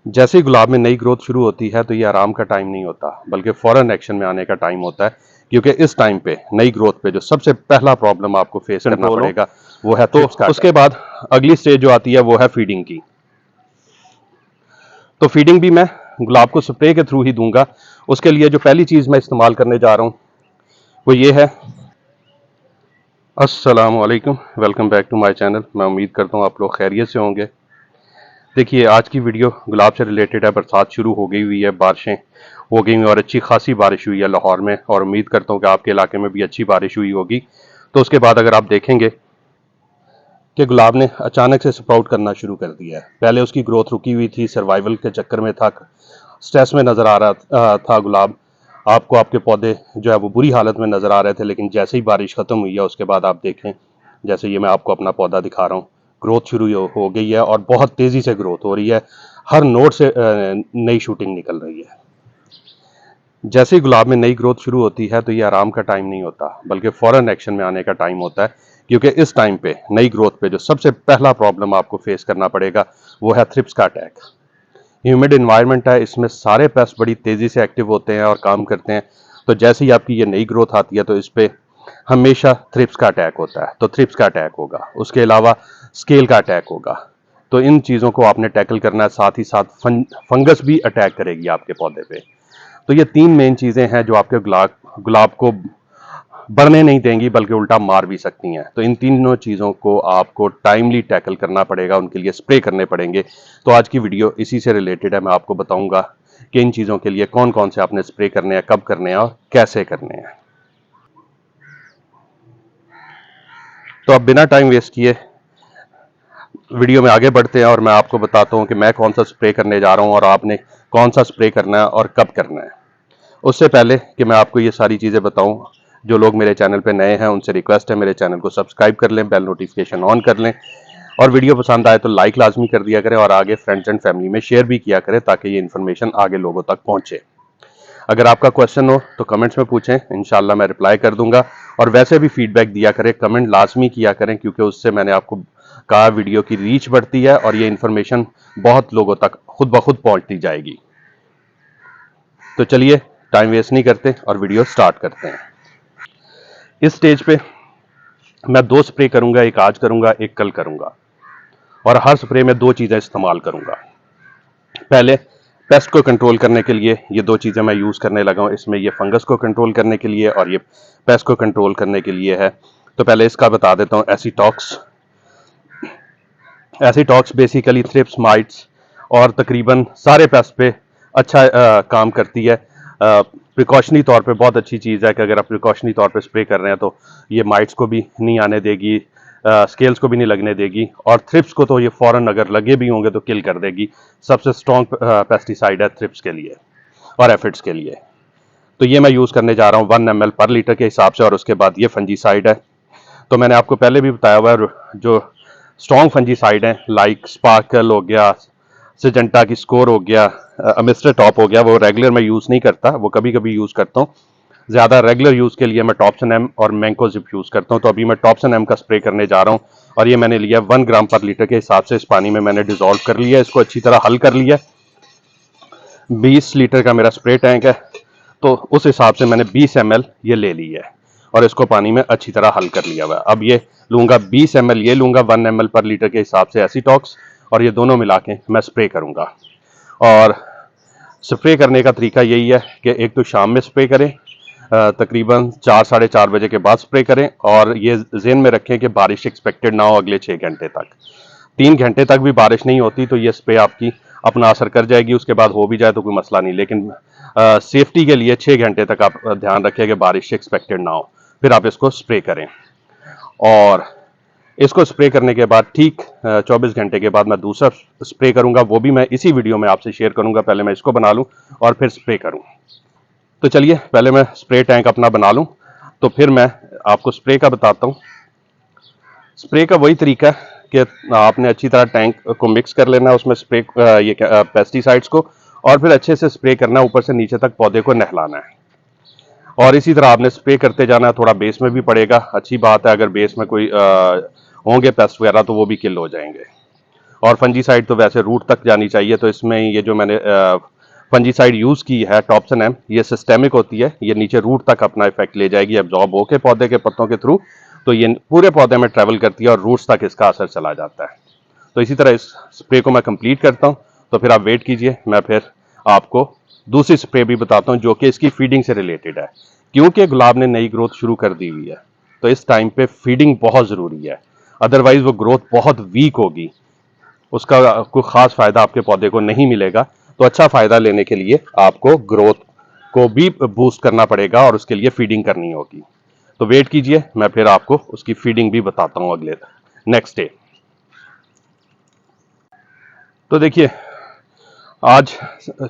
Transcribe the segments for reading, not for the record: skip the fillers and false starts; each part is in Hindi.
जैसे ही गुलाब में नई ग्रोथ शुरू होती है तो ये आराम का टाइम नहीं होता, बल्कि फौरन एक्शन में आने का टाइम होता है। क्योंकि इस टाइम पे नई ग्रोथ पे जो सबसे पहला प्रॉब्लम आपको फेस करना कंट्रोल हो पड़ेगा वो है तो थ्रिप्स का उसके अटैक। बाद अगली स्टेज जो आती है वो है फीडिंग की। तो फीडिंग भी मैं गुलाब को स्प्रे के थ्रू ही दूंगा। उसके लिए जो पहली चीज मैं इस्तेमाल करने जा रहा हूं वो ये है। अस्सलाम वालेकुम, welcome back to my channel. मैं उम्मीद करता हूं आप लोग खैरियत से होंगे। देखिए, आज की वीडियो गुलाब से रिलेटेड है। बरसात शुरू हो गई हुई है, बारिशें हो गई हुई और अच्छी खासी बारिश हुई है लाहौर में, और उम्मीद करता हूं कि आपके इलाके में भी अच्छी बारिश हुई होगी। तो उसके बाद अगर आप देखेंगे कि गुलाब ने अचानक से स्प्राउट करना शुरू कर दिया है। पहले उसकी ग्रोथ रुकी हुई थी, सर्वाइवल के चक्कर में था, स्ट्रेस में नज़र आ रहा था गुलाब। आपको आपके पौधे जो है वो बुरी हालत में नज़र आ रहे थे, लेकिन जैसे ही बारिश ख़त्म हुई है उसके बाद आप देखें, जैसे ये मैं आपको अपना पौधा दिखा रहा हूँ, ग्रोथ शुरू हो गई है और बहुत तेज़ी से ग्रोथ हो रही है। हर नोड से नई शूटिंग निकल रही है। जैसे ही गुलाब में नई ग्रोथ शुरू होती है तो ये आराम का टाइम नहीं होता, बल्कि फौरन एक्शन में आने का टाइम होता है। क्योंकि इस टाइम पे नई ग्रोथ पे जो सबसे पहला प्रॉब्लम आपको फेस करना पड़ेगा वो है थ्रिप्स का अटैक। ह्यूमिड इन्वायरमेंट है, इसमें सारे पेस्ट बड़ी तेज़ी से एक्टिव होते हैं और काम करते हैं। तो जैसे ही आपकी ये नई ग्रोथ आती है तो इस पे हमेशा थ्रिप्स का अटैक होता है। तो थ्रिप्स का अटैक होगा, उसके अलावा स्केल का अटैक होगा। तो इन चीज़ों को आपने टैकल करना है। साथ ही साथ फंगस भी अटैक करेगी आपके पौधे पे। तो ये तीन मेन चीज़ें हैं जो आपके गुलाब गुलाब को बढ़ने नहीं देंगी, बल्कि उल्टा मार भी सकती हैं। तो इन तीनों चीज़ों को आपको टाइमली टैकल करना पड़ेगा, उनके लिए स्प्रे करने पड़ेंगे। तो आज की वीडियो इसी से रिलेटेड है। मैं आपको बताऊंगा कि इन चीज़ों के लिए कौन कौन से आपने स्प्रे करने हैं, कब करने हैं और कैसे करने हैं। तो अब बिना टाइम वेस्ट किए वीडियो में आगे बढ़ते हैं और मैं आपको बताता हूं कि मैं कौन सा स्प्रे करने जा रहा हूं और आपने कौन सा स्प्रे करना है और कब करना है। उससे पहले कि मैं आपको ये सारी चीज़ें बताऊं, जो लोग मेरे चैनल पे नए हैं उनसे रिक्वेस्ट है, मेरे चैनल को सब्सक्राइब कर लें, बेल नोटिफिकेशन ऑन कर लें, और वीडियो पसंद आए तो लाइक लाजमी कर दिया करें और आगे फ्रेंड्स एंड फैमिली में शेयर भी किया करें, ताकि ये इन्फॉर्मेशन आगे लोगों तक पहुंचे। अगर आपका क्वेश्चन हो तो कमेंट्स में पूछें, इंशाल्लाह मैं रिप्लाई कर दूंगा। और वैसे भी फीडबैक दिया करें, कमेंट लाजमी किया करें, क्योंकि उससे मैंने आपको कहा वीडियो की रीच बढ़ती है और ये इन्फॉर्मेशन बहुत लोगों तक खुद ब खुद पहुंचती जाएगी। तो चलिए टाइम वेस्ट नहीं करते और वीडियो स्टार्ट करते हैं। इस स्टेज पे मैं दो स्प्रे करूंगा, एक आज करूंगा, एक कल करूंगा, और हर स्प्रे में दो चीज़ें इस्तेमाल करूंगा। पहले पेस्ट को कंट्रोल करने के लिए ये दो चीज़ें मैं यूज़ करने लगा हूं। इसमें ये फंगस को कंट्रोल करने के लिए और ये पेस्ट को कंट्रोल करने के लिए है। तो पहले इसका बता देता हूं। एसीटॉक्स बेसिकली थ्रिप्स, माइट्स और तकरीबन सारे पेस्ट पे अच्छा काम करती है। प्रिकॉशनरी तौर पे बहुत अच्छी चीज़ है कि अगर आप प्रिकॉशनरी तौर पे स्प्रे कर रहे हैं तो ये माइट्स को भी नहीं आने देगी, स्केल्स को भी नहीं लगने देगी, और थ्रिप्स को तो ये फ़ौरन अगर लगे भी होंगे तो किल कर देगी। सबसे स्ट्रॉन्ग पेस्टिसाइड है थ्रिप्स के लिए और एफिड्स के लिए। तो ये मैं यूज़ करने जा रहा हूँ 1 ml पर लीटर के हिसाब से, और उसके बाद ये फंजीसाइड है। तो मैंने आपको पहले भी बताया हुआ है, जो स्ट्रॉन्ग फंजीसाइड है लाइक स्पार्कल हो गया, सिजेंटा की स्कोर हो गया, मिस्टर टॉप हो गया, वो रेगुलर मैं यूज़ नहीं करता, वो कभी कभी यूज़ करता हूँ। ज़्यादा रेगुलर यूज़ के लिए मैं टॉप्सन एम और मैंको जिप यूज़ करता हूँ। तो अभी मैं टॉप्सन एम का स्प्रे करने जा रहा हूँ, और ये मैंने लिया 1 ग्राम पर लीटर के हिसाब से। इस पानी में मैंने डिजोल्व कर लिया, इसको अच्छी तरह हल कर लिया। 20 लीटर का मेरा स्प्रे टैंक है, तो उस हिसाब से मैंने 20 ml ये ले ली है और इसको पानी में अच्छी तरह हल कर लिया हुआ है। अब ये लूँगा 20 ml, ये लूँगा 1 ml पर लीटर के हिसाब से एसीटॉक्स, और ये दोनों मिला के मैं स्प्रे करूँगा। और स्प्रे करने का तरीका यही है कि एक तो शाम में स्प्रे करें, तकरीबन 4 साढ़े 4 बजे के बाद स्प्रे करें, और ये जेहन में रखें कि बारिश एक्सपेक्टेड ना हो अगले 6 घंटे तक। 3 घंटे तक भी बारिश नहीं होती तो ये स्प्रे आपकी अपना असर कर जाएगी। उसके बाद हो भी जाए तो कोई मसला नहीं, लेकिन सेफ्टी के लिए 6 घंटे तक आप ध्यान रखें कि बारिश एक्सपेक्टेड ना हो, फिर आप इसको स्प्रे करें। और इसको स्प्रे करने के बाद ठीक 24 घंटे के बाद मैं दूसरा स्प्रे करूंगा, वो भी मैं इसी वीडियो में आपसे शेयर करूंगा। पहले मैं इसको बना लूं और फिर स्प्रे करूं। तो चलिए पहले मैं स्प्रे टैंक अपना बना लूं, तो फिर मैं आपको स्प्रे का बताता हूं। स्प्रे का वही तरीका है कि आपने अच्छी तरह टैंक को मिक्स कर लेना है, उसमें स्प्रे ये पेस्टिसाइड्स को, और फिर अच्छे से स्प्रे करना है, ऊपर से नीचे तक पौधे को नहलाना है। और इसी तरह आपने स्प्रे करते जाना है। थोड़ा बेस में भी पड़ेगा, अच्छी बात है, अगर बेस में कोई होंगे पेस्ट वगैरह तो वो भी किल हो जाएंगे। और फंजीसाइड तो वैसे रूट तक जानी चाहिए, तो इसमें ये जो मैंने फंजीसाइड यूज़ की है टॉप्सन एम, ये सिस्टेमिक होती है, ये नीचे रूट तक अपना इफेक्ट ले जाएगी एब्जॉर्ब होकर पौधे के पत्तों के थ्रू, तो ये पूरे पौधे में ट्रैवल करती है और रूट्स तक इसका असर चला जाता है। तो इसी तरह इस स्प्रे को मैं कंप्लीट करता हूँ, तो फिर आप वेट कीजिए, मैं फिर आपको दूसरी स्प्रे भी बताता हूँ जो कि इसकी फीडिंग से रिलेटेड है, क्योंकि गुलाब ने नई ग्रोथ शुरू कर दी हुई है, तो इस टाइम पे फीडिंग बहुत ज़रूरी है, अदरवाइज वो ग्रोथ बहुत वीक होगी, उसका कोई ख़ास फ़ायदा आपके पौधे को नहीं मिलेगा। तो अच्छा फ़ायदा लेने के लिए आपको ग्रोथ को भी बूस्ट करना पड़ेगा और उसके लिए फीडिंग करनी होगी। तो वेट कीजिए, मैं फिर आपको उसकी फीडिंग भी बताता हूँ अगले नेक्स्ट डे। तो देखिए, आज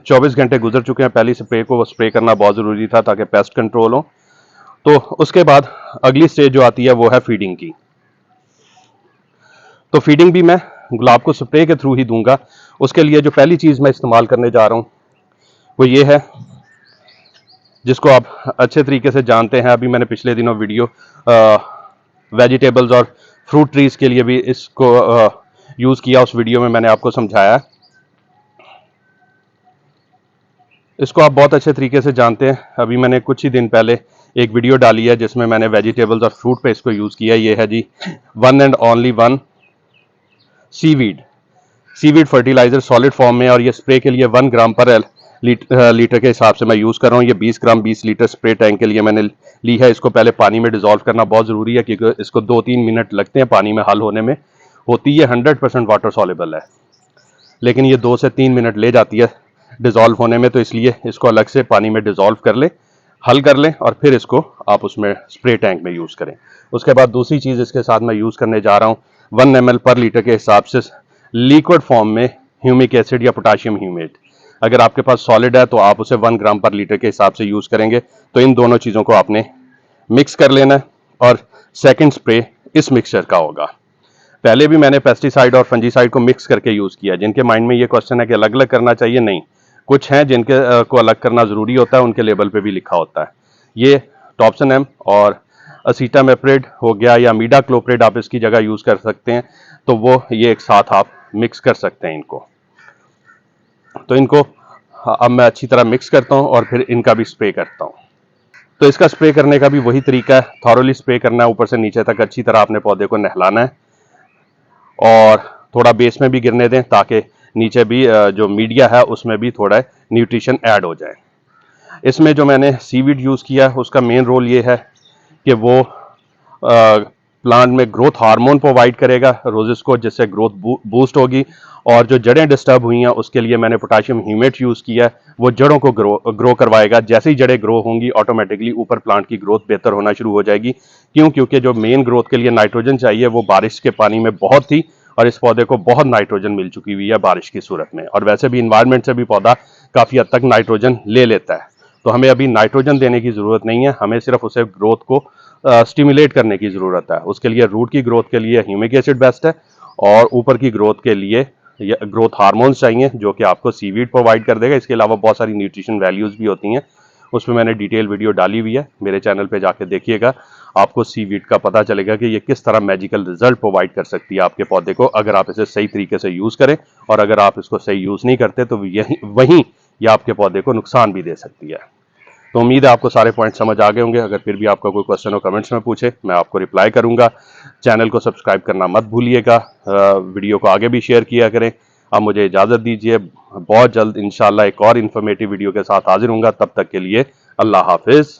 24 घंटे गुजर चुके हैं, पहली स्प्रे को स्प्रे करना बहुत ज़रूरी था ताकि पेस्ट कंट्रोल हो। तो उसके बाद अगली स्टेज जो आती है वो है फीडिंग की। तो फीडिंग भी मैं गुलाब को स्प्रे के थ्रू ही दूंगा। उसके लिए जो पहली चीज़ मैं इस्तेमाल करने जा रहा हूँ वो ये है, जिसको आप अच्छे तरीके से जानते हैं, अभी मैंने पिछले दिनों वीडियो वेजिटेबल्स और फ्रूट ट्रीज के लिए भी इसको यूज़ किया, उस वीडियो में मैंने आपको समझाया। इसको आप बहुत अच्छे तरीके से जानते हैं, अभी मैंने कुछ ही दिन पहले एक वीडियो डाली है जिसमें मैंने वेजिटेबल्स और फ्रूट पे इसको यूज़ किया। ये है जी one and only one seaweed fertiliser solid form में, और ये स्प्रे के लिए 1 ग्राम पर लीटर के हिसाब से मैं यूज़ कर रहा हूँ। ये 20 ग्राम 20 लीटर स्प्रे टैंक के लिए मैंने ली है। इसको पहले पानी में डिजोल्व करना बहुत ज़रूरी है, क्योंकि इसको 2-3 मिनट लगते हैं पानी में हल होने में। होती है 100% वाटर सॉल्युबल है, लेकिन ये 2 से 3 मिनट ले जाती है डिजोल्व होने में, तो इसलिए इसको अलग से पानी में डिजोल्व कर लें, हल कर लें, और फिर इसको आप उसमें स्प्रे टैंक में यूज़ करें। उसके बाद दूसरी चीज़ इसके साथ मैं यूज़ करने जा रहा हूँ 1 ml पर लीटर के हिसाब से लिक्विड फॉर्म में ह्यूमिक एसिड या पोटाशियम ह्यूमेट। अगर आपके पास सॉलिड है तो आप उसे 1 ग्राम पर लीटर के हिसाब से यूज़ करेंगे। तो इन दोनों चीज़ों को आपने मिक्स कर लेना है, और सेकंड स्प्रे इस मिक्सचर का होगा। पहले भी मैंने पेस्टिसाइड और फंजीसाइड को मिक्स करके यूज़ किया। जिनके माइंड में ये क्वेश्चन है कि अलग अलग करना चाहिए, नहीं, कुछ हैं जिनके को अलग करना ज़रूरी होता है, उनके लेबल पे भी लिखा होता है। ये टॉप्सन एम और असीटामेप्रिड हो गया, या मीडाक्लोप्रिड आप इसकी जगह यूज़ कर सकते हैं, तो वो ये एक साथ आप मिक्स कर सकते हैं इनको। तो इनको अब मैं अच्छी तरह मिक्स करता हूँ और फिर इनका भी स्प्रे करता हूँ। तो इसका स्प्रे करने का भी वही तरीका है, थॉरोली स्प्रे करना है, ऊपर से नीचे तक अच्छी तरह अपने पौधे को नहलाना है, और थोड़ा बेस में भी गिरने दें ताकि नीचे भी जो मीडिया है उसमें भी थोड़ा न्यूट्रिशन ऐड हो जाए। इसमें जो मैंने सीवीड यूज़ किया है उसका मेन रोल ये है कि वो प्लांट में ग्रोथ हार्मोन प्रोवाइड करेगा रोजेस को, जिससे ग्रोथ बूस्ट होगी। और जो जड़ें डिस्टर्ब हुई हैं उसके लिए मैंने पोटाशियम ह्यूमेट यूज़ किया है, वो जड़ों को ग्रो करवाएगा। जैसे ही जड़ें ग्रो होंगी ऑटोमेटिकली ऊपर प्लांट की ग्रोथ बेहतर होना शुरू हो जाएगी। क्योंकि जो मेन ग्रोथ के लिए नाइट्रोजन चाहिए वो बारिश के पानी में बहुत थी, और इस पौधे को बहुत नाइट्रोजन मिल चुकी हुई है बारिश की सूरत में, और वैसे भी इन्वायरमेंट से भी पौधा काफ़ी हद तक नाइट्रोजन ले लेता है। तो हमें अभी नाइट्रोजन देने की ज़रूरत नहीं है, हमें सिर्फ उसे ग्रोथ को स्टिमुलेट करने की ज़रूरत है। उसके लिए रूट की ग्रोथ के लिए ह्यूमिक एसिड बेस्ट है, और ऊपर की ग्रोथ के लिए ग्रोथ हार्मोन्स चाहिए जो कि आपको सीवीड प्रोवाइड कर देगा। इसके अलावा बहुत सारी न्यूट्रिशन वैल्यूज़ भी होती हैं, उसमें मैंने डिटेल वीडियो डाली हुई है, मेरे चैनल पे जाके देखिएगा, आपको सीवीड का पता चलेगा कि ये किस तरह मैजिकल रिजल्ट प्रोवाइड कर सकती है आपके पौधे को, अगर आप इसे सही तरीके से यूज़ करें। और अगर आप इसको सही यूज़ नहीं करते तो वहीं ये आपके पौधे को नुकसान भी दे सकती है। तो उम्मीद है आपको सारे पॉइंट समझ आ गए होंगे। अगर फिर भी आपका कोई क्वेश्चन हो कमेंट्स में पूछे, मैं आपको रिप्लाई करूंगा। चैनल को सब्सक्राइब करना मत भूलिएगा, वीडियो को आगे भी शेयर किया करें। अब मुझे इजाज़त दीजिए, बहुत जल्द इंशाल्लाह एक और इन्फॉर्मेटिव वीडियो के साथ हाजिर होऊंगा। तब तक के लिए अल्लाह हाफिज़।